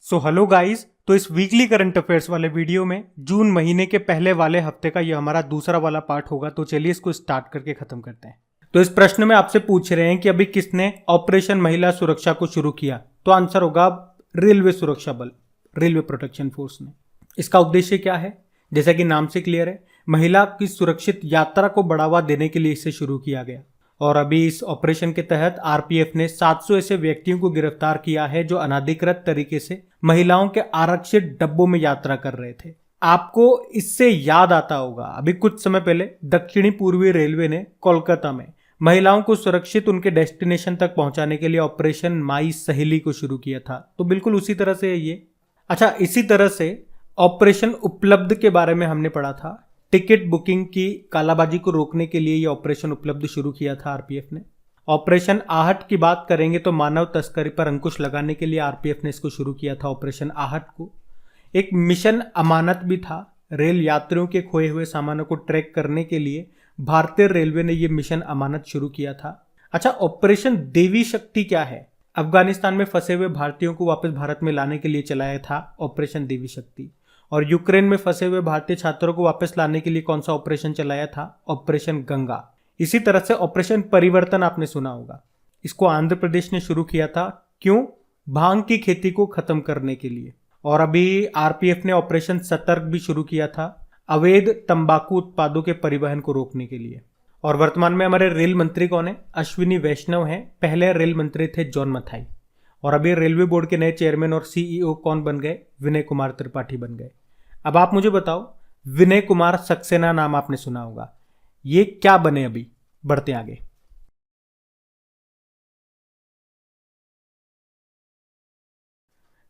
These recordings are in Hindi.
सो हेलो गाइस, तो इस वीकली करंट अफेयर्स वाले वीडियो में जून महीने के पहले वाले हफ्ते का ये हमारा दूसरा वाला पार्ट होगा। तो चलिए इसको स्टार्ट करके खत्म करते हैं। तो इस प्रश्न में आपसे पूछ रहे हैं कि अभी किसने ऑपरेशन महिला सुरक्षा को शुरू किया। तो आंसर होगा रेलवे सुरक्षा बल, रेलवे प्रोटेक्शन फोर्स ने। इसका उद्देश्य क्या है? जैसा कि नाम से क्लियर है, महिला की सुरक्षित यात्रा को बढ़ावा देने के लिए इसे शुरू किया गया। और अभी इस ऑपरेशन के तहत आरपीएफ ने 700 ऐसे व्यक्तियों को गिरफ्तार किया है जो अनाधिकृत तरीके से महिलाओं के आरक्षित डब्बों में यात्रा कर रहे थे। आपको इससे याद आता होगा, अभी कुछ समय पहले दक्षिणी पूर्वी रेलवे ने कोलकाता में महिलाओं को सुरक्षित उनके डेस्टिनेशन तक पहुंचाने के लिए ऑपरेशन माई सहेली को शुरू किया था। तो बिल्कुल उसी तरह से ये। अच्छा, इसी तरह से ऑपरेशन उपलब्ध के बारे में हमने पढ़ा था। टिकट बुकिंग की कालाबाजी को रोकने के लिए यह ऑपरेशन उपलब्ध शुरू किया था आरपीएफ ने। ऑपरेशन आहट की बात करेंगे तो मानव तस्करी पर अंकुश लगाने के लिए आरपीएफ ने इसको शुरू किया था, ऑपरेशन आहट को। एक मिशन अमानत भी था। रेल यात्रियों के खोए हुए सामानों को ट्रैक करने के लिए भारतीय रेलवे ने यह मिशन अमानत शुरू किया था। अच्छा, ऑपरेशन देवी शक्ति क्या है? अफगानिस्तान में फंसे हुए भारतीयों को वापस भारत में लाने के लिए चलाया था ऑपरेशन देवी शक्ति। और यूक्रेन में फंसे हुए भारतीय छात्रों को वापस लाने के लिए कौन सा ऑपरेशन चलाया था? ऑपरेशन गंगा। इसी तरह से ऑपरेशन परिवर्तन आपने सुना होगा। इसको आंध्र प्रदेश ने शुरू किया था। क्यों? भांग की खेती को खत्म करने के लिए। और अभी आरपीएफ ने ऑपरेशन सतर्क भी शुरू किया था, अवैध तंबाकू उत्पादों के परिवहन को रोकने के लिए। और वर्तमान में हमारे रेल मंत्री कौन है? अश्विनी वैष्णव हैं। पहले रेल मंत्री थे जॉन मथाई। और अभी रेलवे बोर्ड के नए चेयरमैन और सीईओ कौन बन गए? विनय कुमार त्रिपाठी बन गए। अब आप मुझे बताओ, विनय कुमार सक्सेना नाम आपने सुना होगा, ये क्या बने? अभी बढ़ते आगे।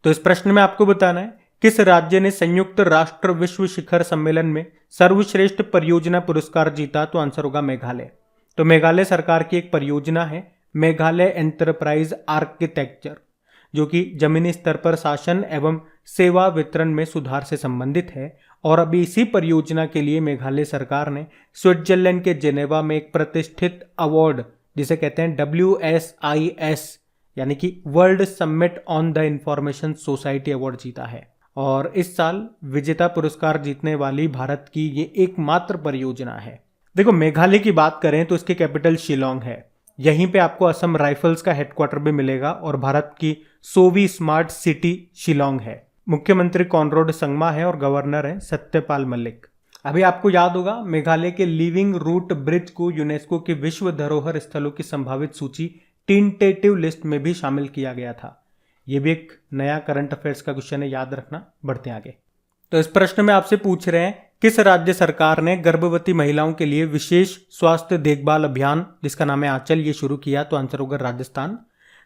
तो इस प्रश्न में आपको बताना है किस राज्य ने संयुक्त राष्ट्र विश्व शिखर सम्मेलन में सर्वश्रेष्ठ परियोजना पुरस्कार जीता। तो आंसर होगा मेघालय। तो मेघालय सरकार की एक परियोजना है मेघालय एंटरप्राइज आर्किटेक्चर, जो कि जमीनी स्तर पर शासन एवं सेवा वितरण में सुधार से संबंधित है। और अभी इसी परियोजना के लिए मेघालय सरकार ने स्विट्जरलैंड के जेनेवा में एक प्रतिष्ठित अवार्ड, जिसे कहते हैं WSIS, यानी कि world summit on the information society award जीता है। और इस साल विजेता पुरस्कार जीतने वाली भारत की ये एकमात्र परियोजना है। देखो, मेघालय की बात करें तो इसकी कैपिटल शिलोंग है। यहीं पे आपको असम राइफल्स का हेडक्वार्टर भी मिलेगा और भारत की 100वीं स्मार्ट सिटी शिलोंग है। मुख्यमंत्री कॉनराड संगमा है और गवर्नर है सत्यपाल मलिक। अभी आपको याद होगा, मेघालय के लिविंग रूट ब्रिज को यूनेस्को की विश्व धरोहर स्थलों की संभावित सूची टेंटेटिव लिस्ट में भी शामिल किया गया था। यह भी एक नया करंट अफेयर्स का क्वेश्चन है, याद रखना। बढ़ते आगे। तो इस प्रश्न में आपसे पूछ रहे हैं किस राज्य सरकार ने गर्भवती महिलाओं के लिए विशेष स्वास्थ्य देखभाल अभियान, जिसका नाम है आंचल, ये शुरू किया। तो आंसर होगा राजस्थान।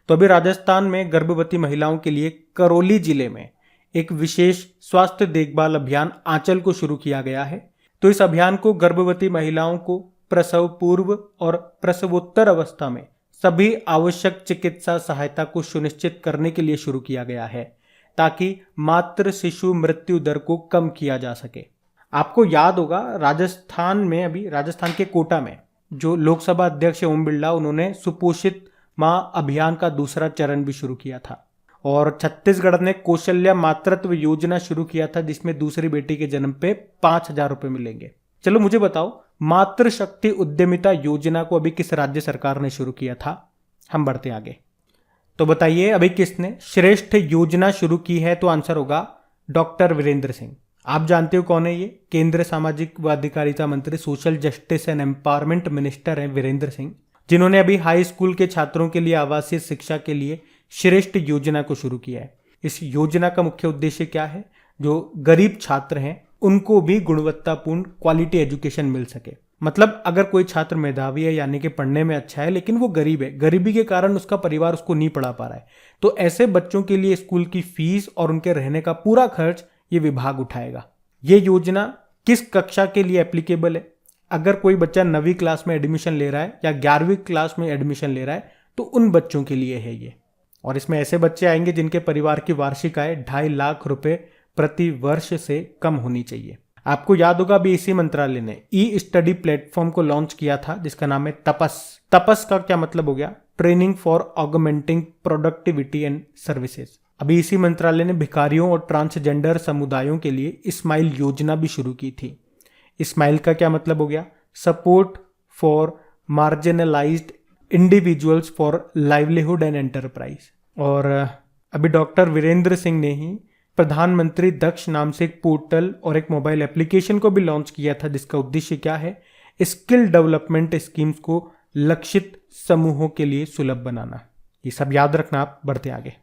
तो अभी राजस्थान में गर्भवती महिलाओं के लिए करौली जिले में एक विशेष स्वास्थ्य देखभाल अभियान आंचल को शुरू किया गया है। तो इस अभियान को गर्भवती महिलाओं को प्रसव पूर्व और प्रसवोत्तर अवस्था में सभी आवश्यक चिकित्सा सहायता को सुनिश्चित करने के लिए शुरू किया गया है, ताकि मातृ शिशु मृत्यु दर को कम किया जा सके। आपको याद होगा, राजस्थान में, अभी राजस्थान के कोटा में जो लोकसभा अध्यक्ष ओम बिरला, उन्होंने सुपोषित मां अभियान का दूसरा चरण भी शुरू किया था। और छत्तीसगढ़ ने कौशल्या मातृत्व योजना शुरू किया था, जिसमें दूसरी बेटी के जन्म पे 5,000 रुपए मिलेंगे। चलो मुझे बताओ, मातृशक्ति उद्यमिता योजना को अभी किस राज्य सरकार ने शुरू किया था? हम बढ़ते आगे। तो बताइए, अभी किसने श्रेष्ठ योजना शुरू की है? तो आंसर होगा डॉक्टर वीरेंद्र सिंह। आप जानते हो कौन है ये? केंद्र सामाजिक व अधिकारिता मंत्री, social justice and empowerment minister हैं वीरेंद्र सिंह, जिन्होंने अभी हाई स्कूल के छात्रों के लिए आवासीय शिक्षा के लिए श्रेष्ठ योजना को शुरू किया है। इस योजना का मुख्य उद्देश्य क्या है? जो गरीब छात्र हैं उनको भी गुणवत्तापूर्ण क्वालिटी एजुकेशन मिल सके। मतलब अगर कोई छात्र मेधावी है, यानी कि पढ़ने में अच्छा है, लेकिन वो गरीब है, गरीबी के कारण उसका परिवार उसको नहीं पढ़ा पा रहा है, तो ऐसे बच्चों के लिए स्कूल की फीस और उनके रहने का पूरा खर्च ये विभाग उठाएगा। ये योजना किस कक्षा के लिए एप्लीकेबल है? अगर कोई बच्चा 9वीं क्लास में एडमिशन ले रहा है या 11वीं क्लास में एडमिशन ले रहा है, तो उन बच्चों के लिए है ये। और इसमें ऐसे बच्चे आएंगे जिनके परिवार की वार्षिक आय 2.5 लाख रुपए प्रति वर्ष से कम होनी चाहिए। आपको याद होगा, अभी इसी मंत्रालय ने ई स्टडी प्लेटफॉर्म को लॉन्च किया था, जिसका नाम है तपस। तपस का क्या मतलब हो गया? Training for augmenting productivity and services. अभी इसी मंत्रालय ने भिखारियों और ट्रांसजेंडर समुदायों के लिए स्माइल योजना भी शुरू की थी। स्माइल का क्या मतलब हो गया? Support for marginalised individuals for livelihood and enterprise. और अभी डॉक्टर वीरेंद्र सिंह ने ही प्रधानमंत्री दक्ष नाम से एक पोर्टल और एक मोबाइल एप्लीकेशन को भी लॉन्च किया था, जिसका उद्देश्य क्या है? स्किल डेवलपमेंट स्कीम्स को लक्षित समूहों के लिए सुलभ बनाना। ये सब याद रखना। आप बढ़ते आगे।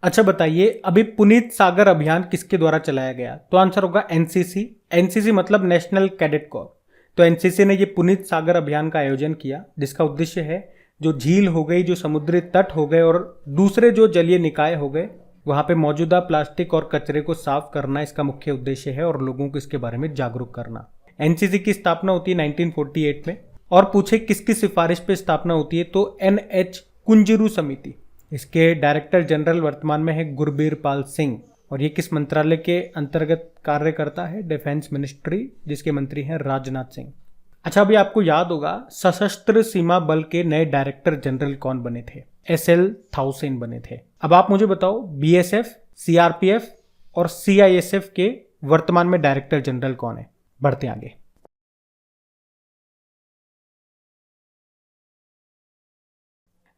अच्छा बताइए, अभी पुनीत सागर अभियान किसके द्वारा चलाया गया? तो आंसर होगा एनसीसी। एनसीसी मतलब नेशनल कैडेट कोर। तो एनसीसी ने ये पुनीत सागर अभियान का आयोजन किया, जिसका उद्देश्य है जो झील हो गई, जो समुद्री तट हो गए और दूसरे जो जलीय निकाय हो गए, वहां पे मौजूदा प्लास्टिक और कचरे को साफ करना इसका मुख्य उद्देश्य है और लोगों को इसके बारे में जागरूक करना। एनसीसी की स्थापना होती है 1948 में। और पूछे किसकी सिफारिश पे स्थापना होती है? तो NH कुंजरू समिति। इसके डायरेक्टर जनरल वर्तमान में है गुरबीर पाल सिंह। और ये किस मंत्रालय के अंतर्गत कार्य करता है? डिफेंस मिनिस्ट्री, जिसके मंत्री हैं राजनाथ सिंह। अच्छा, अभी आपको याद होगा सशस्त्र सीमा बल के नए डायरेक्टर जनरल कौन बने थे? SL थाउसेन बने थे। अब आप मुझे बताओ BSF, CRPF और CISF के वर्तमान में डायरेक्टर जनरल कौन है? बढ़ते आगे।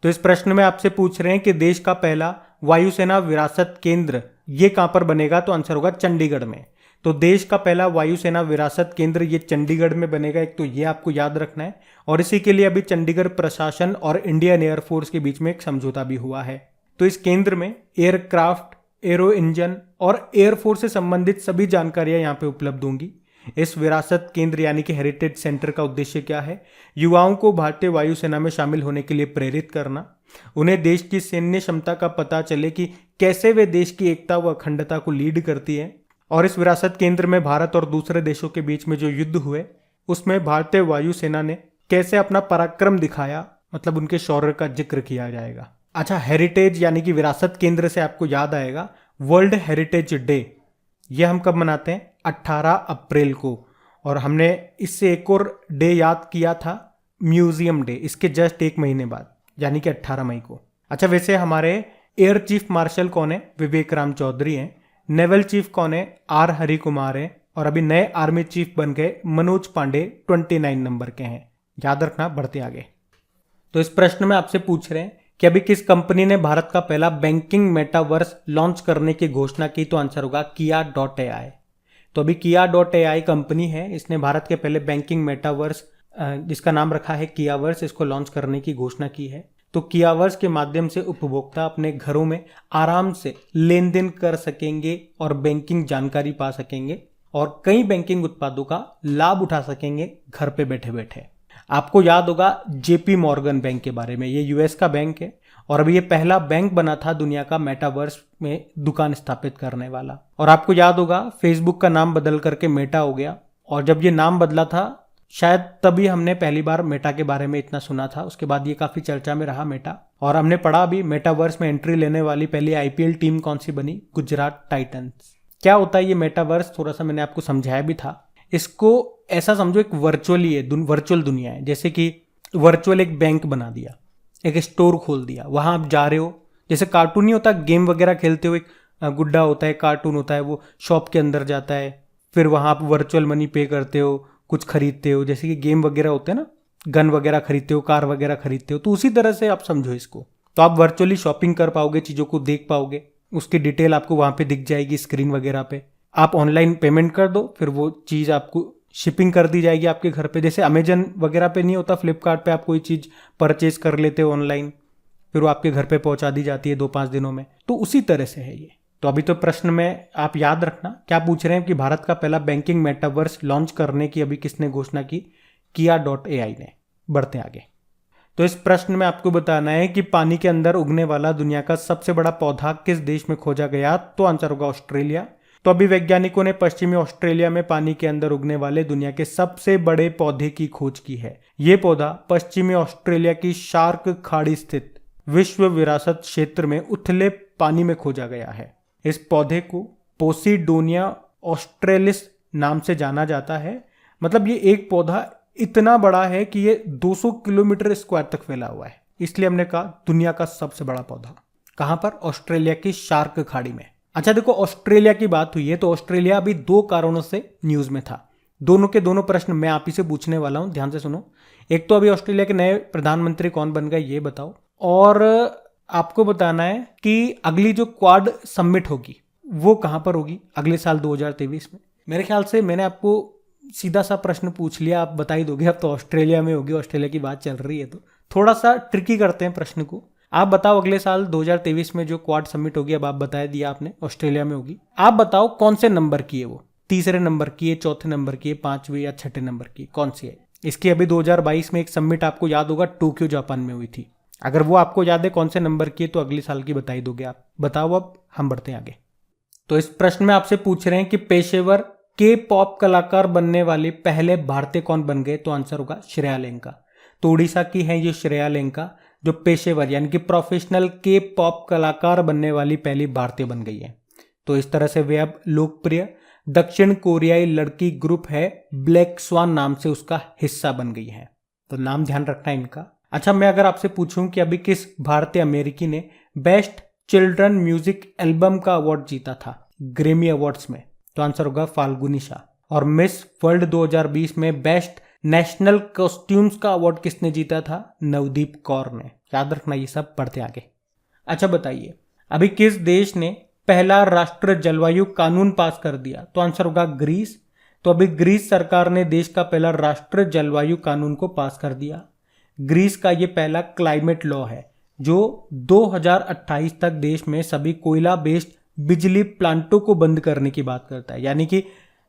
तो इस प्रश्न में आपसे पूछ रहे हैं कि देश का पहला वायुसेना विरासत केंद्र ये कहां पर बनेगा? तो आंसर होगा चंडीगढ़ में। तो देश का पहला वायुसेना विरासत केंद्र ये चंडीगढ़ में बनेगा। एक तो ये आपको याद रखना है। और इसी के लिए अभी चंडीगढ़ प्रशासन और इंडियन एयरफोर्स के बीच में एक समझौता भी हुआ है। तो इस केंद्र में एयरक्राफ्ट, एरो इंजन और एयरफोर्स से संबंधित सभी जानकारियां यहाँ पे उपलब्ध होंगी। इस विरासत केंद्र यानी कि हेरिटेज सेंटर का उद्देश्य क्या है? युवाओं को भारतीय वायुसेना में शामिल होने के लिए प्रेरित करना, उन्हें देश की सैन्य क्षमता का पता चले कि कैसे वे देश की एकता व अखंडता को लीड करती है। और इस विरासत केंद्र में भारत और दूसरे देशों के बीच में जो युद्ध हुए उसमें भारतीय वायुसेना ने कैसे अपना पराक्रम दिखाया, मतलब उनके शौर्य का जिक्र किया जाएगा। अच्छा, हेरिटेज यानी कि विरासत केंद्र से आपको याद आएगा वर्ल्ड हेरिटेज डे। यह हम कब मनाते हैं? 18 अप्रैल को। और हमने इससे एक और डे याद किया था, म्यूजियम डे, इसके जस्ट एक महीने बाद यानी कि 18 मई को। अच्छा, वैसे हमारे एयर चीफ मार्शल कौन है? विवेक राम चौधरी हैं। नेवल चीफ कौन है? R हरि कुमार है। और अभी नए आर्मी चीफ बन गए मनोज पांडे 29 नंबर के हैं। याद रखना। बढ़ते आगे। तो इस प्रश्न में आपसे पूछ रहे हैं कि अभी किस कंपनी ने भारत का पहला बैंकिंग मेटावर्स लॉन्च करने की घोषणा की? तो आंसर होगा Kia.ai। तो अभी Kia.ai कंपनी है, इसने भारत के पहले बैंकिंग मेटावर्स जिसका नाम रखा है कियावर्स, इसको लॉन्च करने की घोषणा की है। तो कियावर्स के माध्यम से उपभोक्ता अपने घरों में आराम से लेन देन कर सकेंगे और बैंकिंग जानकारी पा सकेंगे और कई बैंकिंग उत्पादों का लाभ उठा सकेंगे घर पे बैठे बैठे। आपको याद होगा JP मॉर्गन बैंक के बारे में। ये US का बैंक है और अभी ये पहला बैंक बना था दुनिया का मेटावर्स में दुकान स्थापित करने वाला। और आपको याद होगा फेसबुक का नाम बदल करके मेटा हो गया। और जब ये नाम बदला था शायद तभी हमने पहली बार मेटा के बारे में इतना सुना था। उसके बाद ये काफी चर्चा में रहा मेटा। और हमने पढ़ा भी मेटावर्स में एंट्री लेने वाली पहली IPL टीम कौन सी बनी? गुजरात टाइटंस। क्या होता है ये मेटावर्स? थोड़ा सा मैंने आपको समझाया भी था। इसको ऐसा समझो एक वर्चुअली है, वर्चुअल दुनिया है। जैसे कि वर्चुअल एक बैंक बना दिया, एक स्टोर खोल दिया, वहां आप जा रहे हो। जैसे कार्टून नहीं होता, गेम वगैरह खेलते हो, एक गुड्डा होता है, कार्टून होता है, वो शॉप के अंदर जाता है, फिर वहां आप वर्चुअल मनी पे करते हो, कुछ खरीदते हो। जैसे कि गेम वगैरह होते हैं ना, गन वगैरह खरीदते हो, कार वगैरह खरीदते हो, तो उसी तरह से आप समझो इसको। तो आप वर्चुअली शॉपिंग कर पाओगे, चीज़ों को देख पाओगे, उसकी डिटेल आपको वहां पे दिख जाएगी स्क्रीन वगैरह पे। आप ऑनलाइन पेमेंट कर दो, फिर वो चीज़ आपको शिपिंग कर दी जाएगी आपके घर पे। जैसे अमेजन वगैरह पे नहीं होता, फ्लिपकार्ट पे आप कोई चीज़ परचेज कर लेते हो ऑनलाइन, फिर वो आपके घर पे पहुंचा दी जाती है 2-5 दिनों में। तो उसी तरह से है ये। तो अभी तो प्रश्न में आप याद रखना क्या पूछ रहे हैं कि भारत का पहला बैंकिंग मेटावर्स लॉन्च करने की अभी किसने घोषणा की? Kia.ai ने। बढ़ते आगे। तो इस प्रश्न में आपको बताना है कि पानी के अंदर उगने वाला दुनिया का सबसे बड़ा पौधा किस देश में खोजा गया? तो आंसर होगा ऑस्ट्रेलिया। तो अभी वैज्ञानिकों ने पश्चिमी ऑस्ट्रेलिया में पानी के अंदर उगने वाले दुनिया के सबसे बड़े पौधे की खोज की है। ये पौधा पश्चिमी ऑस्ट्रेलिया की शार्क खाड़ी स्थित विश्व विरासत क्षेत्र में उथले पानी में खोजा गया है। इस पौधे को पोसिडोनिया ऑस्ट्रेलिस नाम से जाना जाता है। मतलब ये एक पौधा इतना बड़ा है कि ये 200 किलोमीटर स्क्वायर तक फैला हुआ है, इसलिए हमने कहा दुनिया का सबसे बड़ा पौधा। कहां पर? ऑस्ट्रेलिया की शार्क खाड़ी में। अच्छा देखो, ऑस्ट्रेलिया की बात हुई है तो ऑस्ट्रेलिया अभी 2 कारणों से न्यूज में था। दोनों के दोनों प्रश्न मैं आप ही से पूछने वाला हूं, ध्यान से सुनो। एक तो अभी ऑस्ट्रेलिया के नए प्रधानमंत्री कौन बन गए ये बताओ, और आपको बताना है कि अगली जो क्वाड समिट होगी वो कहां पर होगी अगले साल 2023 में। मेरे ख्याल से मैंने आपको सीधा सा प्रश्न पूछ लिया, आप बता ही दोगे। अब तो ऑस्ट्रेलिया में होगी, ऑस्ट्रेलिया की बात चल रही है तो थोड़ा सा ट्रिकी करते हैं प्रश्न को। आप बताओ अगले साल 2023 में जो क्वाड समिट होगी, अब आप बता दिया आपने ऑस्ट्रेलिया में होगी, आप बताओ कौन से नंबर की है वो? तीसरे नंबर की है, चौथे नंबर की है, पांचवें या छठे नंबर की, कौन सी है? इसकी अभी 2022 में एक समिट आपको याद होगा टोक्यो जापान में हुई थी। अगर वो आपको याद है कौन से नंबर की है तो अगले साल की बता ही दोगे आप। बताओ, अब हम बढ़ते हैं आगे। तो इस प्रश्न में आपसे पूछ रहे हैं कि पेशेवर के पॉप कलाकार बनने वाले पहले भारतीय कौन बन गए? तो आंसर होगा श्रेया लेंका। तो उड़ीसा की है ये श्रेया लेंका, जो पेशेवर यानी कि प्रोफेशनल के पॉप कलाकार बनने वाली पहली भारतीय बन गई है। तो इस तरह से वे अब लोकप्रिय दक्षिण कोरियाई लड़की ग्रुप है ब्लैक स्वान नाम से उसका हिस्सा बन गई है। तो नाम ध्यान रखना है इनका। अच्छा, मैं अगर आपसे पूछूं कि अभी किस भारतीय अमेरिकी ने बेस्ट चिल्ड्रन म्यूजिक एल्बम का अवार्ड जीता था ग्रैमी अवार्ड्स में, तो आंसर होगा फाल्गुनी शाह। और मिस वर्ल्ड 2020 में बेस्ट नेशनल कॉस्ट्यूम्स का अवार्ड किसने जीता था? नवदीप कौर ने। याद रखना ये सब, पढ़ते आगे। अच्छा बताइए, अभी किस देश ने पहला राष्ट्रीय जलवायु कानून पास कर दिया? तो आंसर होगा ग्रीस। तो अभी ग्रीस सरकार ने देश का पहला राष्ट्रीय जलवायु कानून को पास कर दिया। ग्रीस का ये पहला क्लाइमेट लॉ है जो 2028 तक देश में सभी कोयला बेस्ड बिजली प्लांटों को बंद करने की बात करता है। यानी कि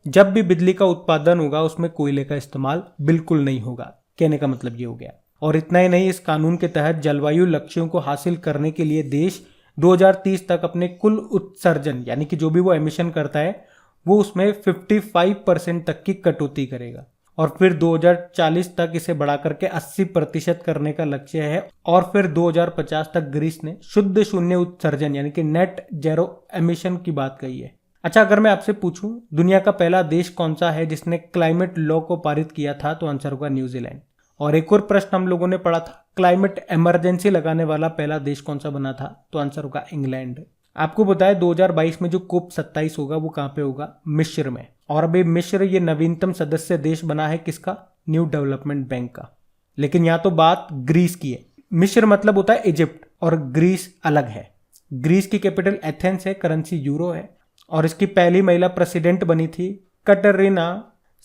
जब भी बिजली का उत्पादन होगा उसमें कोयले का इस्तेमाल बिल्कुल नहीं होगा, कहने का मतलब ये हो गया। और इतना ही नहीं, इस कानून के तहत जलवायु लक्ष्यों को हासिल करने के लिए देश 2030 तक अपने कुल उत्सर्जन यानी कि जो भी वो एमिशन करता है वो उसमें 55% तक की कटौती करेगा। और फिर 2040 तक इसे बढ़ा करके 80% करने का लक्ष्य है। और फिर 2050 तक ग्रीस ने शुद्ध शून्य उत्सर्जन यानी कि नेट जेरो एमिशन की बात कही है। अच्छा, अगर मैं आपसे पूछूं दुनिया का पहला देश कौन सा है जिसने क्लाइमेट लॉ को पारित किया था? तो आंसर होगा न्यूजीलैंड। और एक और प्रश्न हम लोगों ने पढ़ा था, क्लाइमेट इमरजेंसी लगाने वाला पहला देश कौन सा बना था? तो आंसर होगा इंग्लैंड। आपको बताया 2022 में जो कोप 27 होगा वो कहां पे होगा? मिस्र में। और अभी मिस्र ये नवीनतम सदस्य देश बना है किसका? न्यू डेवलपमेंट बैंक का। लेकिन यहाँ तो बात ग्रीस की है। मिस्र मतलब होता है इजिप्ट और ग्रीस अलग है। ग्रीस की कैपिटल एथेंस है, करेंसी यूरो है। और इसकी पहली महिला प्रेसिडेंट बनी थी कटरीना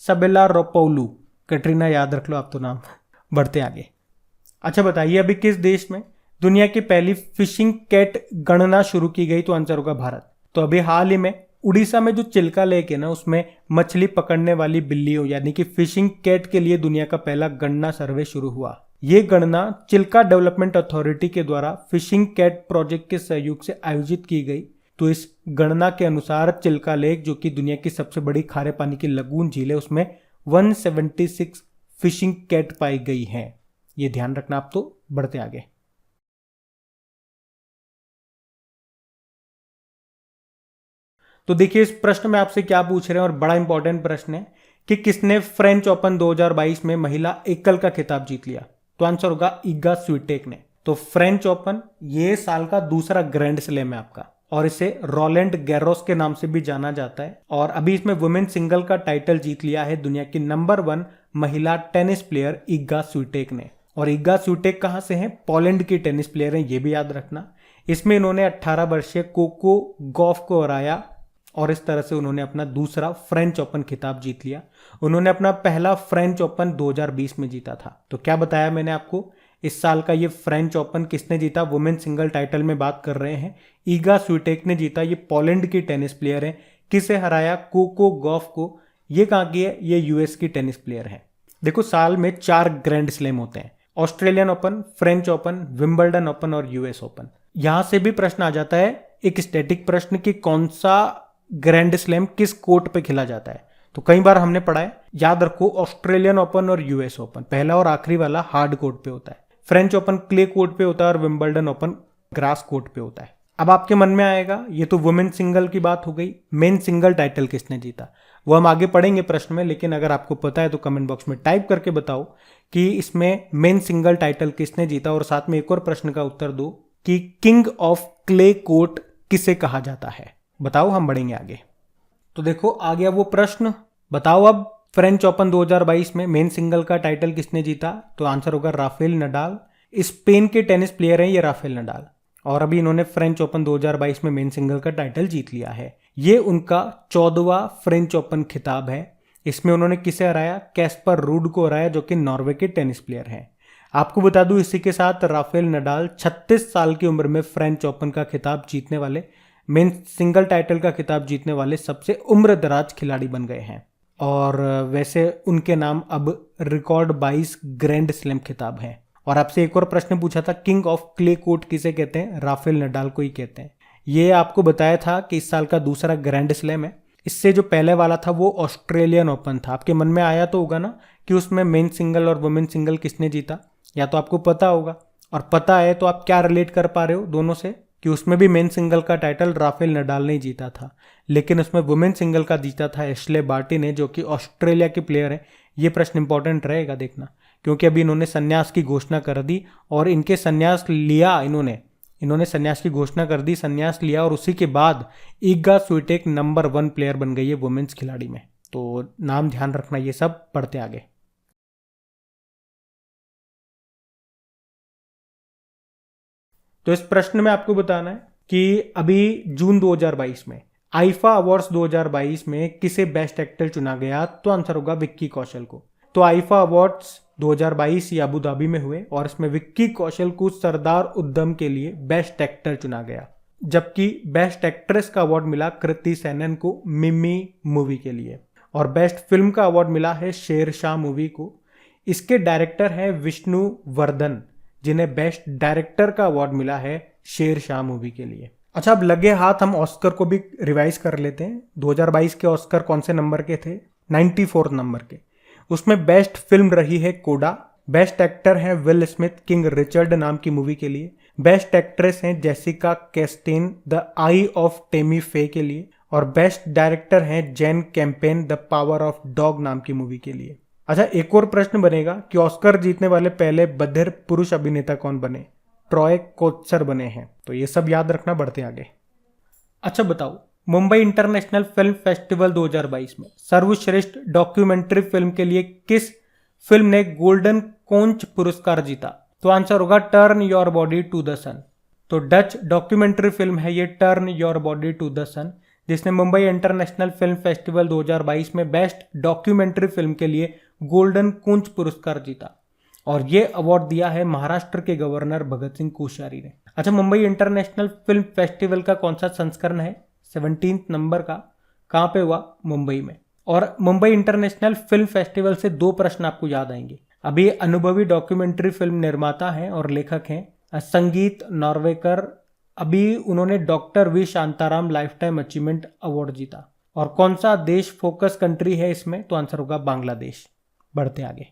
सबेलारोपोulou। कटरीना याद रख लो आप तो नाम। बढ़ते आगे। अच्छा बताइए, अभी किस देश में दुनिया की पहली फिशिंग कैट गणना शुरू की गई? तो आंसर होगा भारत। तो अभी हाल ही में उड़ीसा में जो चिल्का लेक है ना उसमें मछली पकड़ने वाली बिल्लियों यानी कि फिशिंग कैट के लिए दुनिया का पहला गणना सर्वे शुरू हुआ। ये गणना चिल्का डेवलपमेंट अथॉरिटी के द्वारा फिशिंग कैट प्रोजेक्ट के सहयोग से आयोजित की गई। तो इस गणना के अनुसार चिल्का लेक जो कि दुनिया की सबसे बड़ी खारे पानी की लगून झील है उसमें 176 फिशिंग कैट पाई गई हैं। ये ध्यान रखना आप। तो बढ़ते आगे। तो देखिए इस प्रश्न में आपसे क्या पूछ रहे हैं और बड़ा इंपॉर्टेंट प्रश्न है कि किसने फ्रेंच ओपन 2022 में महिला एकल का खिताब जीत लिया? तो आंसर होगा इगा स्विटेक ने। तो फ्रेंच ओपन ये साल का दूसरा ग्रैंड स्लैम है आपका और इसे रोलैंड गैरोस के नाम से भी जाना जाता है। और अभी इसमें वुमेन सिंगल का टाइटल जीत लिया है दुनिया की नंबर 1 महिला टेनिस प्लेयर इगा स्विटेक ने। और इगा स्विटेक कहां से हैं? पोलैंड की टेनिस प्लेयर हैं, ये भी याद रखना। इसमें इन्होंने 18 वर्षीय कोको गॉफ को हराया और इस तरह से उन्होंने अपना दूसरा फ्रेंच ओपन खिताब जीत लिया। उन्होंने अपना पहला फ्रेंच ओपन 2020 में जीता था। तो क्या बताया मैंने आपको, इस साल का ये फ्रेंच ओपन किसने जीता? वुमेन सिंगल टाइटल में बात कर रहे हैं, इगा स्विटेक ने जीता। ये पोलैंड की टेनिस प्लेयर है। किसे हराया? कोको गॉफ को। ये कहाँ की है? ये यूएस की टेनिस प्लेयर है। देखो साल में 4 ग्रैंड स्लैम होते हैं, Australian open, French open, Wimbledon open और यूएस ओपन। यहां से भी प्रश्न आ जाता है एक स्टैटिक प्रश्न कि कौन सा ग्रैंड स्लैम किस कोर्ट पे खेला जाता है। तो कई बार हमने पढ़ा है, याद रखो ऑस्ट्रेलियन ओपन और यूएस ओपन पहला और आखिरी वाला हार्ड कोर्ट पे होता है, फ्रेंच ओपन क्ले कोर्ट पे होता है और विंबलडन ओपन ग्रास कोर्ट पे होता है। अब आपके मन में आएगा ये तो वुमेन सिंगल की बात हो गई, मेन सिंगल टाइटल किसने जीता? वो हम आगे पढ़ेंगे प्रश्न में, लेकिन अगर आपको पता है तो कमेंट बॉक्स में टाइप करके बताओ कि इसमें मेन सिंगल टाइटल किसने जीता। और साथ में एक और प्रश्न का उत्तर दो कि किंग ऑफ क्ले कोर्ट किसे कहा जाता है? बताओ, हम बढ़ेंगे आगे। तो देखो आ गया वो प्रश्न। बताओ अब फ्रेंच ओपन 2022 में मेन सिंगल का टाइटल किसने जीता? तो आंसर होगा राफेल नडाल। स्पेन के टेनिस प्लेयर हैं ये राफेल नडाल, और अभी इन्होंने फ्रेंच ओपन 2022 में मेन सिंगल का टाइटल जीत लिया है। ये उनका 14वां फ्रेंच ओपन खिताब है। इसमें उन्होंने किसे हराया? कैस्पर रूड को हराया, जो कि नॉर्वे के टेनिस प्लेयर हैं। आपको बता दूं इसी के साथ राफेल नडाल 36 साल की उम्र में फ्रेंच ओपन का खिताब जीतने वाले, मेन सिंगल टाइटल का खिताब जीतने वाले सबसे उम्रदराज खिलाड़ी बन गए हैं। और वैसे उनके नाम अब रिकॉर्ड 22 ग्रैंड स्लैम खिताब हैं। और आपसे एक और प्रश्न पूछा था, किंग ऑफ क्ले कोर्ट किसे कहते हैं? राफेल नडाल को ही कहते हैं। ये आपको बताया था कि इस साल का दूसरा ग्रैंड स्लैम है। इससे जो पहले वाला था वो ऑस्ट्रेलियन ओपन था। आपके मन में आया तो होगा ना कि उसमें मेन सिंगल और वुमेन सिंगल किसने जीता, या तो आपको पता होगा, और पता है तो आप क्या रिलेट कर पा रहे हो दोनों से, कि उसमें भी मेन सिंगल का टाइटल राफेल नडाल ने जीता था, लेकिन उसमें वुमेन सिंगल का जीता था एश्ले बार्टी ने, जो कि ऑस्ट्रेलिया के प्लेयर है। ये प्रश्न इंपॉर्टेंट रहेगा देखना, क्योंकि अभी इन्होंने संन्यास की घोषणा कर दी, और इनके संन्यास लिया इन्होंने संन्यास की घोषणा कर दी, संन्यास लिया, और उसी के बाद ईगा स्विटेक नंबर 1 प्लेयर बन गई है वुमेन्स खिलाड़ी में। तो नाम ध्यान रखना, ये सब पढ़ते आगे। तो इस प्रश्न में आपको बताना है कि अभी जून 2022 में आईफा अवार्ड्स 2022 में किसे बेस्ट एक्टर चुना गया? तो आंसर होगा विक्की कौशल को। तो आईफा अवार्ड्स 2022 ये अबू धाबी में हुए, और इसमें विक्की कौशल को सरदार उद्धम के लिए बेस्ट एक्टर चुना गया, जबकि बेस्ट एक्ट्रेस का अवार्ड मिला कृति सेनन को मिमी मूवी के लिए, और बेस्ट फिल्म का अवार्ड मिला है शेरशाह मूवी को। इसके डायरेक्टर हैं विष्णु वर्धन, जिन्हें बेस्ट डायरेक्टर का अवार्ड मिला है शेरशाह मूवी के लिए। अच्छा, अब लगे हाथ हम ऑस्कर को भी रिवाइज कर लेते हैं। 2022 के ऑस्कर कौन से नंबर के थे? 94 नंबर के। उसमें बेस्ट फिल्म रही है कोडा, बेस्ट एक्टर है विल स्मिथ किंग रिचर्ड नाम की मूवी के लिए, बेस्ट एक्ट्रेस हैं Jessica Chastain the eye of Tammy Faye के लिए, और बेस्ट डायरेक्टर हैं Jane Campion the power of dog नाम की मूवी के लिए। अच्छा, एक और प्रश्न बनेगा कि ऑस्कर जीतने वाले पहले बधिर पुरुष अभिनेता कौन बने? ट्रॉय कोत्सर बने हैं। तो ये सब याद रखना, बढ़ते आगे। अच्छा बताओ, मुंबई इंटरनेशनल फिल्म फेस्टिवल 2022 में सर्वश्रेष्ठ डॉक्यूमेंट्री फिल्म के लिए किस फिल्म ने गोल्डन कोंच पुरस्कार जीता? तो आंसर होगा turn your body to the sun. तो डच डॉक्यूमेंट्री फिल्म है ये turn your body to the sun, जिसने मुंबई इंटरनेशनल फिल्म फेस्टिवल 2022 में बेस्ट डॉक्यूमेंट्री फिल्म के लिए गोल्डन कुंच पुरस्कार जीता, और ये अवार्ड दिया है महाराष्ट्र के गवर्नर भगत सिंह कोश्यारी ने। अच्छा, मुंबई इंटरनेशनल फिल्म फेस्टिवल का कौन सा संस्करण है? 17 नंबर का। कहाँ पे हुआ? मुंबई में। और मुंबई इंटरनेशनल फिल्म फेस्टिवल से 2 प्रश्न आपको याद आएंगे। अभी अनुभवी डॉक्यूमेंट्री फिल्म निर्माता हैं और लेखक हैं संगीत नॉर्वेकर। अभी उन्होंने doctor V Shantaram life time achievement award जीता। और कौन सा देश फोकस कंट्री है इसमें? तो आंसर होगा बांग्लादेश। बढ़ते आगे।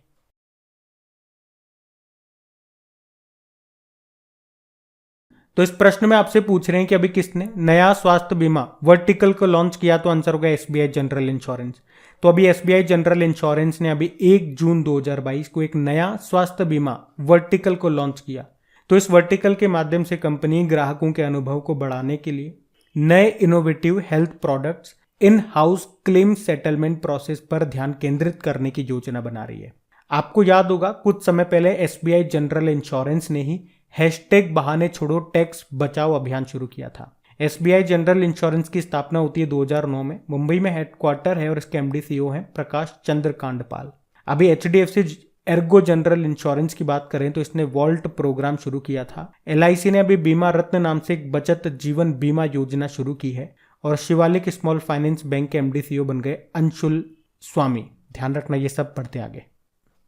तो इस प्रश्न में आपसे पूछ रहे हैं कि अभी किसने नया स्वास्थ्य बीमा वर्टिकल को लॉन्च किया? तो आंसर होगा एसबीआई जनरल इंश्योरेंस। तो अभी एसबीआई जनरल इंश्योरेंस ने अभी 1 जून 2022 को एक नया स्वास्थ्य बीमा वर्टिकल को लॉन्च किया। तो इस वर्टिकल के माध्यम से कंपनी ग्राहकों के अनुभव को बढ़ाने के लिए नए innovative health products in house claim settlement process पर ध्यान केंद्रित करने की योजना बना रही है। आपको याद होगा कुछ समय पहले एसबीआई जनरल इंश्योरेंस ने ही हैशटैग बहाने छोड़ो टैक्स बचाओ अभियान शुरू किया था। एसबीआई जनरल इंश्योरेंस की स्थापना होती है 2009 में। मुंबई में हेडक्वार्टर है और इसके एमडी सीईओ हैं प्रकाश चंद्र कांडपाल। अभी एचडीएफसी एर्गो जनरल इंश्योरेंस की बात करें तो इसने वॉल्ट प्रोग्राम शुरू किया था। एलआईसी ने अभी बीमा रत्न नाम से एक बचत जीवन बीमा योजना शुरू की है। और शिवालिक स्मॉल फाइनेंस बैंक के एमडी सीईओ बन गए अंशुल स्वामी। ध्यान रखना, ये सब पढ़ते आगे।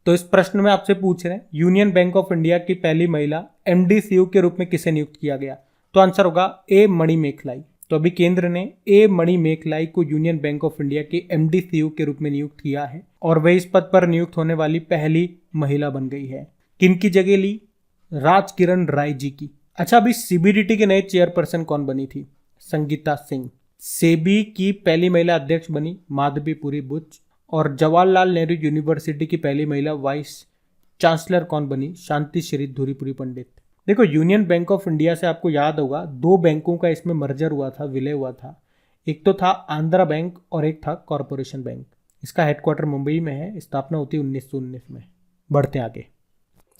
तो इस प्रश्न में आपसे पूछ रहे हैं यूनियन बैंक ऑफ इंडिया की पहली महिला एमडी सीईओ के रूप में किसे नियुक्त किया गया? तो आंसर होगा ए मणिमेखलाई। तो अभी केंद्र ने ए मणिमेखलाई को यूनियन बैंक ऑफ इंडिया की एमडी सीईओ के रूप में नियुक्त किया है और वह इस पद पर नियुक्त होने वाली पहली महिला बन गई है। किनकी जगह ली? राजकिरण राय जी की। अच्छा, अभी सीबीडीटी के नए चेयरपर्सन कौन बनी थी? संगीता सिंह। सेबी की पहली महिला अध्यक्ष बनी माधवीपुरी बुच। और जवाहरलाल नेहरू यूनिवर्सिटी की पहली महिला वाइस चांसलर कौन बनी? शांति श्री धुरीपुरी पंडित। देखो, यूनियन बैंक ऑफ इंडिया से आपको याद होगा 2 बैंकों का इसमें मर्जर हुआ था, विलय हुआ था। एक तो था आंध्रा बैंक और एक था कॉरपोरेशन बैंक। इसका हेडक्वार्टर मुंबई में है, स्थापना होती है 1919 में। बढ़ते आगे।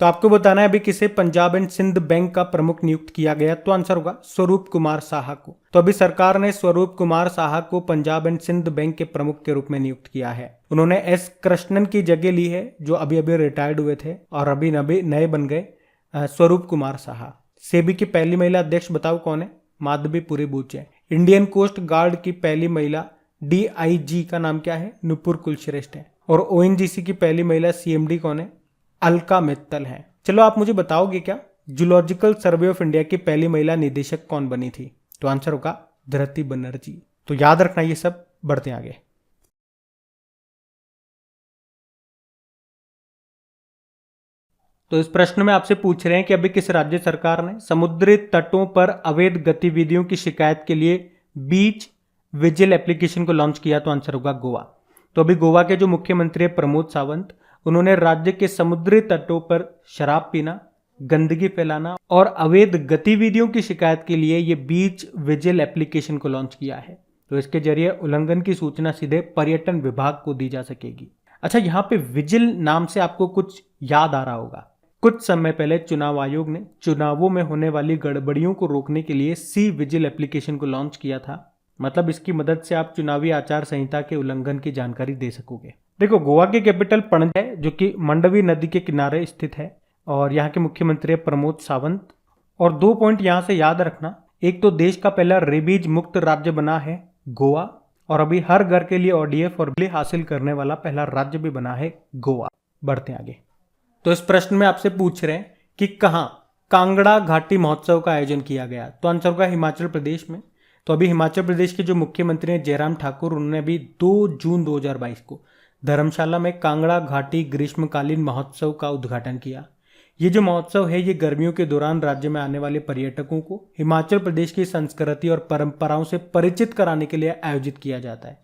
तो आपको बताना है अभी किसे पंजाब एंड सिंध बैंक का प्रमुख नियुक्त किया गया, तो आंसर होगा स्वरूप कुमार साहा को। तो अभी सरकार ने स्वरूप कुमार साहा को पंजाब एंड सिंध बैंक के प्रमुख के रूप में नियुक्त किया है। उन्होंने एस कृष्णन की जगह ली है, जो अभी अभी रिटायर्ड हुए थे और अभी नए बन गए स्वरूप कुमार साहा। सेबी की पहली महिला अध्यक्ष बताओ कौन है? माधवीपुरी बूचे। इंडियन कोस्ट गार्ड की पहली महिला डीआईजी का नाम क्या है? नुपुर कुलश्रेष्ठ है। और ओएनजीसी की पहली महिला सीएमडी कौन है? अलका मित्तल है। चलो आप मुझे बताओगे क्या, जूलॉजिकल सर्वे ऑफ इंडिया की पहली महिला निदेशक कौन बनी थी? तो आंसर होगा धृति बनर्जी। तो याद रखना ये सब। बढ़ते आगे। तो इस प्रश्न में आपसे पूछ रहे हैं कि अभी किस राज्य सरकार ने समुद्री तटों पर अवैध गतिविधियों की शिकायत के लिए बीच विजिल एप्लीकेशन को लॉन्च किया? तो आंसर होगा गोवा। तो अभी गोवा के जो मुख्यमंत्री है प्रमोद सावंत, उन्होंने राज्य के समुद्री तटों पर शराब पीना, गंदगी फैलाना और अवैध गतिविधियों की शिकायत के लिए ये बीच विजिल एप्लीकेशन को लॉन्च किया है। तो इसके जरिए उल्लंघन की सूचना सीधे पर्यटन विभाग को दी जा सकेगी। अच्छा, यहाँ पे विजिल नाम से आपको कुछ याद आ रहा होगा। कुछ समय पहले चुनाव आयोग ने चुनावों में होने वाली गड़बड़ियों को रोकने के लिए सी विजिल एप्लीकेशन को लॉन्च किया था। मतलब इसकी मदद से आप चुनावी आचार संहिता के उल्लंघन की जानकारी दे सकोगे। देखो, गोवा की कैपिटल पणजी है, जो कि मंडवी नदी के किनारे स्थित है, और यहाँ के मुख्यमंत्री है प्रमोद सावंत। और 2 पॉइंट यहाँ से याद रखना। एक तो देश का पहला रेबीज मुक्त राज्य बना है गोवा, और अभी हर घर के लिए ओडीएफ और बिजली हासिल करने वाला पहला राज्य भी बना है गोवा। बढ़ते आगे। तो इस प्रश्न में आपसे पूछ रहे हैं कि कहाँ कांगड़ा घाटी महोत्सव का आयोजन किया गया? तो आंसर होगा हिमाचल प्रदेश में। तो अभी हिमाचल प्रदेश के जो मुख्यमंत्री हैं जयराम ठाकुर, उन्होंने अभी 2 जून 2022 को धर्मशाला में कांगड़ा घाटी ग्रीष्मकालीन महोत्सव का उद्घाटन किया। ये जो महोत्सव है, ये गर्मियों के दौरान राज्य में आने वाले पर्यटकों को हिमाचल प्रदेश की संस्कृति और परंपराओं से परिचित कराने के लिए आयोजित किया जाता है।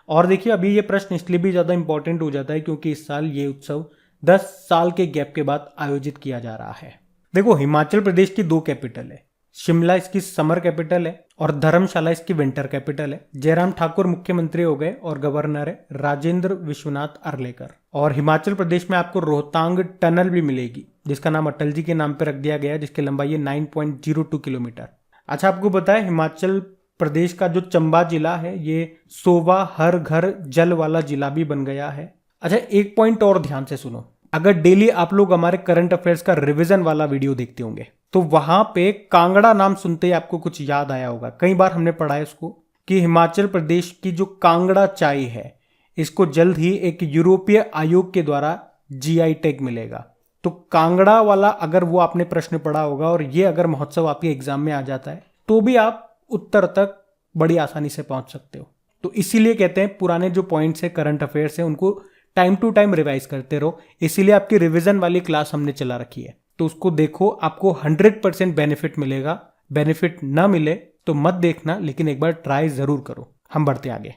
और देखिए, अभी ये प्रश्न इसलिए भी ज़्यादा इंपॉर्टेंट हो जाता है क्योंकि इस साल ये उत्सव 10 साल के गैप के बाद आयोजित किया जा रहा है। देखो, हिमाचल प्रदेश की 2 कैपिटल है। शिमला इसकी समर कैपिटल है और धर्मशाला इसकी विंटर कैपिटल है। जयराम ठाकुर मुख्यमंत्री हो गए और गवर्नर है राजेंद्र विश्वनाथ अर्लेकर। और हिमाचल प्रदेश में आपको रोहतांग टनल भी मिलेगी, जिसका नाम अटल जी के नाम पर रख दिया गया है, जिसकी लंबाई है 9.02 किलोमीटर। अच्छा, आपको पता है हिमाचल प्रदेश का जो चंबा जिला है, ये 100वां हर घर जल वाला जिला भी बन गया है। अच्छा, एक पॉइंट और ध्यान से सुनो। अगर डेली आप लोग हमारे करंट अफेयर्स का रिवीजन वाला वीडियो देखते होंगे, तो वहां पे कांगड़ा नाम सुनते ही आपको कुछ याद आया होगा। कई बार हमने पढ़ा है इसको कि हिमाचल प्रदेश की जो कांगड़ा चाय है, इसको जल्द ही एक यूरोपीय आयोग के द्वारा जीआई टैग मिलेगा। तो कांगड़ा वाला अगर वो आपने प्रश्न पढ़ा होगा और ये अगर महोत्सव आपके एग्जाम में आ जाता है, तो भी आप उत्तर तक बड़ी आसानी से पहुंच सकते हो। तो इसीलिए कहते हैं पुराने जो पॉइंट्स है, करंट अफेयर्स है, उनको टाइम टू टाइम रिवाइज करते रहो। इसीलिए आपकी रिवीजन वाली क्लास हमने चला रखी है, तो उसको देखो, आपको 100% बेनिफिट मिलेगा। बेनिफिट ना मिले तो मत देखना, लेकिन एक बार ट्राई जरूर करो। हम बढ़ते आगे।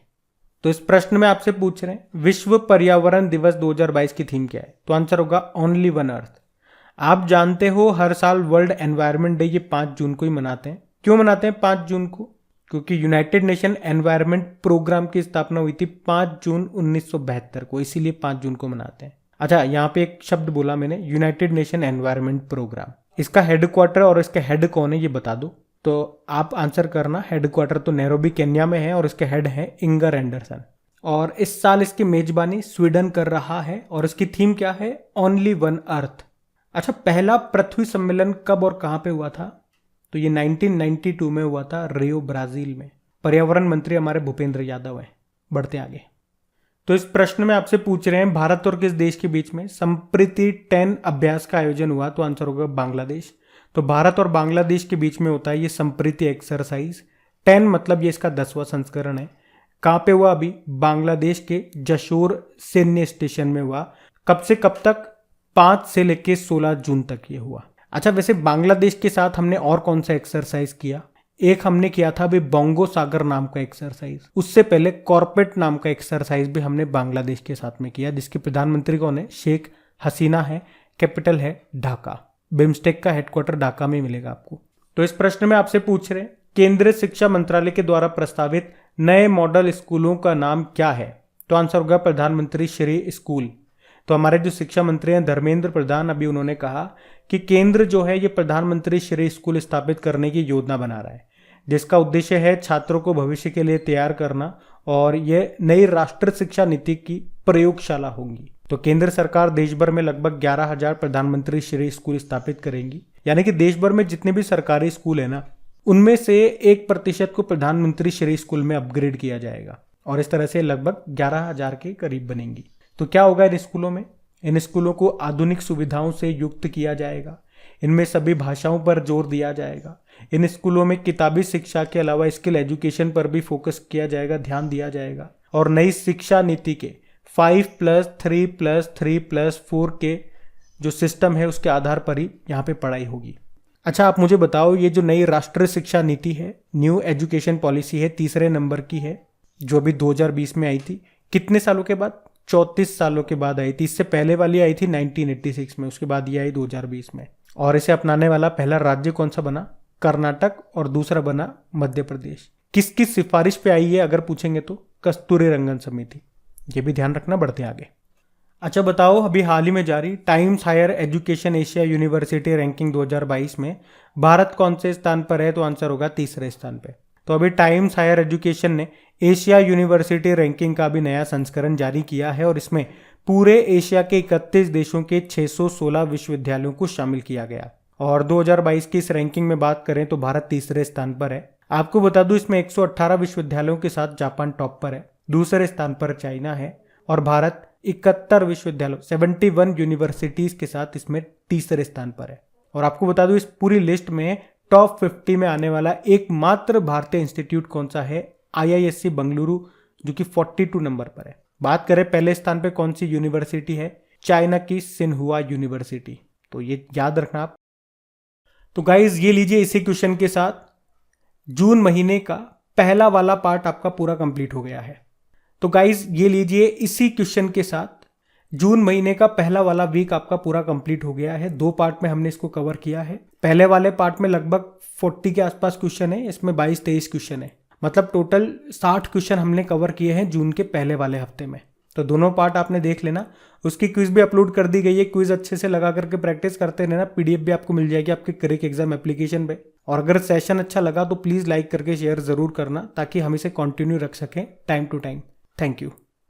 तो इस प्रश्न में आपसे पूछ रहे हैं विश्व पर्यावरण दिवस 2022 की थीम क्या है? तो आंसर होगा ओनली वन अर्थ। आप जानते हो हर साल वर्ल्ड एनवायरनमेंट डे ये 5 जून को ही मनाते हैं। क्यों मनाते हैं 5 जून को? क्योंकि यूनाइटेड नेशन एनवायरनमेंट प्रोग्राम की स्थापना हुई थी 5 जून 1972 को, इसीलिए 5 जून को मनाते हैं। अच्छा, यहाँ पे एक शब्द बोला मैंने, यूनाइटेड नेशन एनवायरनमेंट प्रोग्राम। इसका हेडक्वार्टर और इसके हेड कौन है ये बता दो। तो आप आंसर करना। हेडक्वार्टर तो नैरोबी केन्या में है और इसके हेड है इंगर एंडरसन। और इस साल इसकी मेजबानी स्वीडन कर रहा है और इसकी थीम क्या है? Only one earth. अच्छा, पहला पृथ्वी सम्मेलन कब और कहाँ पे हुआ था? तो ये 1992 में हुआ था, रियो ब्राजील में। पर्यावरण मंत्री हमारे भूपेंद्र यादव हैं। बढ़ते आगे। तो इस प्रश्न में आपसे पूछ रहे हैं भारत और किस देश के बीच में संप्रीति 10 अभ्यास का आयोजन हुआ? तो आंसर होगा बांग्लादेश। तो भारत और बांग्लादेश के बीच में होता है ये संप्रीति एक्सरसाइज। 10 मतलब ये इसका 10वां संस्करण है। कहाँ पे हुआ? अभी बांग्लादेश के जशोर सैन्य स्टेशन में हुआ। कब से कब तक? 5 से लेके 16 जून तक ये हुआ। अच्छा, वैसे बांग्लादेश के साथ हमने और कौन सा एक्सरसाइज किया? एक हमने किया था अभी बोंगो सागर नाम का एक्सरसाइज। उससे पहले कॉर्पेट नाम का एक्सरसाइज भी हमने बांग्लादेश के साथ में किया, जिसके प्रधानमंत्री कौन है? शेख हसीना है। कैपिटल है ढाका। बिम्स्टेक का हेडक्वार्टर ढाका में मिलेगा आपको। तो इस प्रश्न में आपसे पूछ रहे हैं केंद्रीय शिक्षा मंत्रालय के द्वारा प्रस्तावित नए मॉडल स्कूलों का नाम क्या है? तो आंसर होगा प्रधानमंत्री श्री स्कूल। तो हमारे जो शिक्षा मंत्री हैं धर्मेंद्र प्रधान, अभी उन्होंने कहा कि केंद्र जो है ये प्रधानमंत्री श्री स्कूल स्थापित करने की योजना बना रहा है, जिसका उद्देश्य है छात्रों को भविष्य के लिए तैयार करना, और ये नई राष्ट्रीय शिक्षा नीति की प्रयोगशाला होंगी। तो केंद्र सरकार देश भर में लगभग 11,000 प्रधानमंत्री श्री स्कूल स्थापित करेंगी, यानी कि देश भर में जितने भी सरकारी स्कूल है ना, उनमें से 1% को प्रधानमंत्री श्री स्कूल में अपग्रेड किया जाएगा, और इस तरह से लगभग 11,000 के करीब बनेंगी। तो क्या होगा इन स्कूलों में? इन स्कूलों को आधुनिक सुविधाओं से युक्त किया जाएगा, इनमें सभी भाषाओं पर जोर दिया जाएगा, इन स्कूलों में किताबी शिक्षा के अलावा स्किल एजुकेशन पर भी फोकस किया जाएगा, ध्यान दिया जाएगा, और नई शिक्षा नीति के 5+3+3+4 के जो सिस्टम है उसके आधार पर ही यहाँ पे पढ़ाई होगी। अच्छा, आप मुझे बताओ, ये जो नई राष्ट्रीय शिक्षा नीति है, न्यू एजुकेशन पॉलिसी है, तीसरे नंबर की है, जो अभी 2020 में आई थी, कितने सालों के बाद? 34 सालों के बाद आई थी। इससे पहले वाली आई थी 1986 में, उसके बाद ये आई 2020 में। और इसे अपनाने वाला पहला राज्य कौन सा बना? कर्नाटक, और दूसरा बना मध्य प्रदेश। किसकी सिफारिश पे आई है अगर पूछेंगे तो? कस्तूरी रंगन समिति। ये भी ध्यान रखना, बढ़ते आगे। अच्छा बताओ, अभी हाल ही में जारी Times Higher Education Asia University Ranking 2022 में भारत कौन से स्थान पर है? तो आंसर होगा तीसरे स्थान पे। तो अभी टाइम्स हायर एजुकेशन ने एशिया यूनिवर्सिटी रैंकिंग का भी नया संस्करण जारी किया है, और इसमें पूरे एशिया के 31 देशों के 616 विश्वविद्यालयों को शामिल किया गया। और 2022 की इस रैंकिंग में बात करें तो भारत तीसरे स्थान पर है। आपको बता दूं, इसमें 118 विश्वविद्यालयों के साथ जापान टॉप पर है, दूसरे स्थान पर चाइना है, और भारत 71 विश्वविद्यालयों 71 यूनिवर्सिटीज के साथ इसमें तीसरे स्थान पर है। और आपको बता दूं, इस पूरी लिस्ट में टॉप 50 में आने वाला एकमात्र भारतीय इंस्टीट्यूट कौन सा है? IISc बेंगलुरु, जो कि 42 नंबर पर है। बात करें पहले स्थान पे कौन सी यूनिवर्सिटी है? चाइना की सिन्हुआ यूनिवर्सिटी। तो ये याद रखना आप। तो गाइज ये लीजिए, इसी क्वेश्चन के साथ जून महीने का पहला वाला पार्ट आपका पूरा कंप्लीट हो गया है। तो गाइज ये लीजिए, इसी क्वेश्चन के साथ जून महीने का पहला वाला वीक आपका पूरा कंप्लीट हो गया है। 2 पार्ट में हमने इसको कवर किया है। पहले वाले पार्ट में लगभग 40 के आसपास क्वेश्चन है, इसमें 22-23 क्वेश्चन है, मतलब टोटल 60 क्वेश्चन हमने कवर किए हैं जून के पहले वाले हफ्ते में। तो दोनों पार्ट आपने देख लेना। उसकी क्विज भी अपलोड कर दी गई है, क्विज अच्छे से लगा करके प्रैक्टिस करते रहना। PDF भी आपको मिल जाएगी आपके क्रिक एग्जाम एप्लीकेशन पे। और अगर सेशन अच्छा लगा तो प्लीज़ लाइक करके शेयर ज़रूर करना, ताकि हम इसे कंटिन्यू रख सकें time to time. Thank you.